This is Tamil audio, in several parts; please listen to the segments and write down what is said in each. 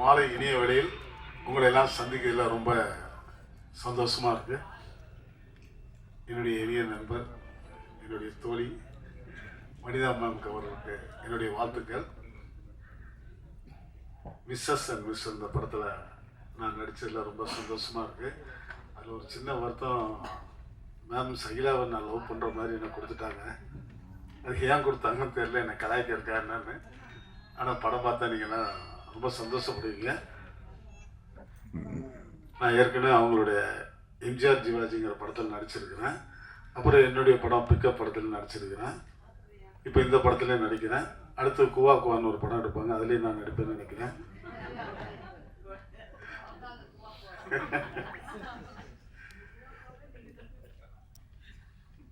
மாலை இனிய வேளையில் உங்களை எல்லாம் சந்திக்கிறதுல ரொம்ப சந்தோஷமாக இருக்குது. என்னுடைய இனிய நண்பர், என்னுடைய தோழி வனிதா மேம்க்கு அவர்களுக்கு என்னுடைய வாழ்த்துக்கள். மிஸ்ஸஸ் அண்ட் மிஸ் இந்த படத்தில் நான் நடித்ததில் ரொம்ப சந்தோஷமாக இருக்குது. அதில் ஒரு சின்ன வருத்தம், மேம் சகிலாவை நான் லவ் பண்ணுற மாதிரி என்னை கொடுத்துட்டாங்க. அது ஏன் கொடுத்தாங்கன்னு தெரியல, என்னை கலாய்க்க இருக்கா என்னன்னு. ஆனால் படம் பார்த்தா நீங்கள்லாம் ரொம்ப சந்தோஷப்படுவீங்க. நான் ஏற்கனவே அவங்களுடைய எம்ஜிஆர் ஜிவாஜிங்கிற படத்தில் நடிச்சிருக்கிறேன். அப்புறம் என்னுடைய படம் பிக்கப் படத்தில் நடிச்சிருக்கிறேன். இப்போ இந்த படத்துலேயே நடிக்கிறேன். அடுத்து குவா குவான்னு ஒரு படம் எடுப்பாங்க, அதுலேயும் நான் நடிப்பேன்னு நினைக்கிறேன்.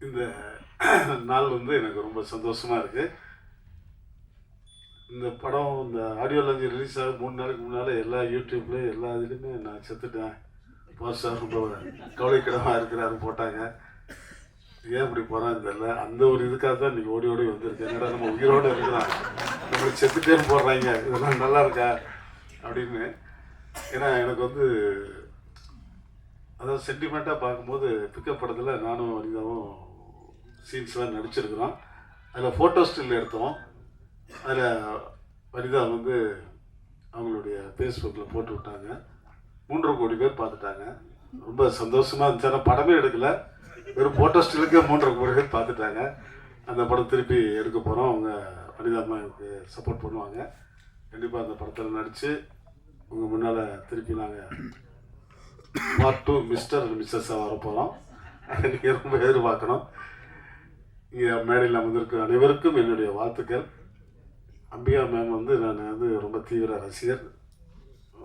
இந்த நாள் எனக்கு ரொம்ப சந்தோஷமாக இருக்குது. இந்த படம் இந்த ஆடியோ லான்ச் ரிலீஸ் ஆக 3 நாளைக்கு முன்னால் எல்லா யூடியூப்லேயும் எல்லா இதுலேயுமே நான் செத்துட்டேன், பாஸ்டாக ரொம்ப கவலைக்கிடமாக இருக்கிறாரு போட்டாங்க. ஏன் இப்படி போகிறான்னு தெரியல. அந்த ஒரு இதுக்காக தான் இன்றைக்கி ஓடி ஓடி வந்திருக்கேன். என்னடா நம்ம உயிரோடு இருக்கிறோம், நம்மளுக்கு செத்துட்டேன்னு போடுறாங்க, இதெல்லாம் நல்லா இருக்கா அப்படின்னு. ஏன்னா எனக்கு அதாவது சென்டிமெண்ட்டாக பார்க்கும்போது பிக்கப் படத்தில் நானும் வனிதாவும் சீன்ஸ்லாம் நடிச்சிருக்கிறோம். அதில் ஃபோட்டோ ஸ்டில் எடுத்தோம். அதில் வனிதா அவங்களுடைய ஃபேஸ்புக்கில் போட்டு விட்டாங்க. 3.5 கோடி பேர் பார்த்துட்டாங்க. ரொம்ப சந்தோஷமாக இருந்துச்சு. ஆனால் படமே எடுக்கலை, வெறும் ஃபோட்டோ ஸ்டிலுக்கே 3.5 கோடி பேர் பார்த்துட்டாங்க. அந்த படம் திருப்பி எடுக்க போகிறோம். அவங்க வனிதா அம்மா எனக்கு சப்போர்ட் பண்ணுவாங்க. கண்டிப்பாக அந்த படத்தில் நடித்து உங்கள் முன்னால் திருப்பி நாங்கள் பார்ட் 2 மிஸ்டர் அண்ட் மிஸ்ஸஸாக வரப்போகிறோம். அதை நீங்கள் ரொம்ப எதிர்பார்க்கணும். இங்கே மேடையில் அமர்ந்திருக்க அனைவருக்கும் என்னுடைய வாழ்த்துக்கள். அம்பிகா மேம் நான் ரொம்ப தீவிர ரசிகர்.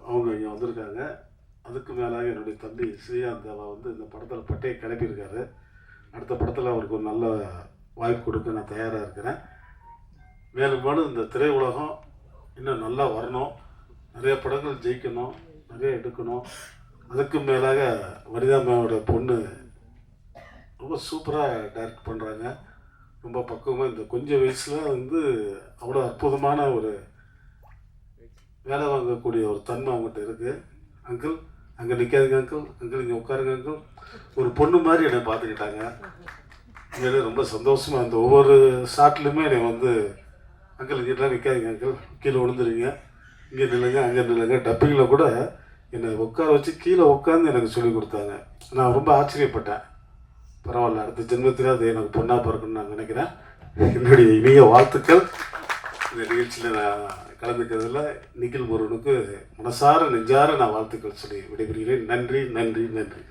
அவங்க இங்கே வந்திருக்காங்க. அதுக்கு மேலாக என்னுடைய தம்பி ஸ்ரீகாந்த் தேவா இந்த படத்தில் பட்டையை கிளப்பியிருக்காரு. அடுத்த படத்தில் அவருக்கு ஒரு நல்ல வாய்ப்பு கொடுக்க நான் தயாராக இருக்கிறேன். மேலும் மேலும் இந்த திரையுலகம் இன்னும் நல்லா வரணும், நிறைய படங்கள் ஜெயிக்கணும், நிறைய எடுக்கணும். அதுக்கு மேலாக வனிதா மேமோட பொண்ணு ரொம்ப சூப்பராக டைரக்ட் பண்ணுறாங்க. ரொம்ப பக்குவமாக இந்த கொஞ்சம் வயசில் அவ்வளோ அற்புதமான ஒரு வேலை வாங்கக்கூடிய ஒரு தன்மை அவங்ககிட்ட இருக்குது. அங்கிள் அங்கே நிற்காதுங்க, அங்கிள் இங்கே உட்காருங்க அங்கிள். ஒரு பொண்ணு மாதிரி என்னை பார்த்துக்கிட்டாங்க. உண்மையிலே ரொம்ப சந்தோஷமாக அந்த ஒவ்வொரு ஷாட்லையுமே என்னை அங்கிள் இங்கெல்லாம் நிற்காதுங்க அங்கிள், கீழே விழுந்துருங்க, இங்கே நில்லுங்க அங்கே நில்லுங்க. டப்பிங்கில் கூட என்னை உட்கார வச்சு கீழே உட்காந்து எனக்கு சொல்லி கொடுத்தாங்க. நான் ரொம்ப ஆச்சரியப்பட்டேன். பரவாயில்ல, அடுத்த ஜென்மத்தில் அது எனக்கு பொண்ணாக பிறக்கணும்னு நான் நினைக்கிறேன். என்னுடைய இனிய வாழ்த்துக்கள். இந்த நிகழ்ச்சியில் நான் கலந்துக்கிறதுல நிகில் முருகனுக்கு மனசார நெஞ்சார நான் வாழ்த்துக்கள் சொல்லி விடைபெறுகிறேன். நன்றி நன்றி நன்றி.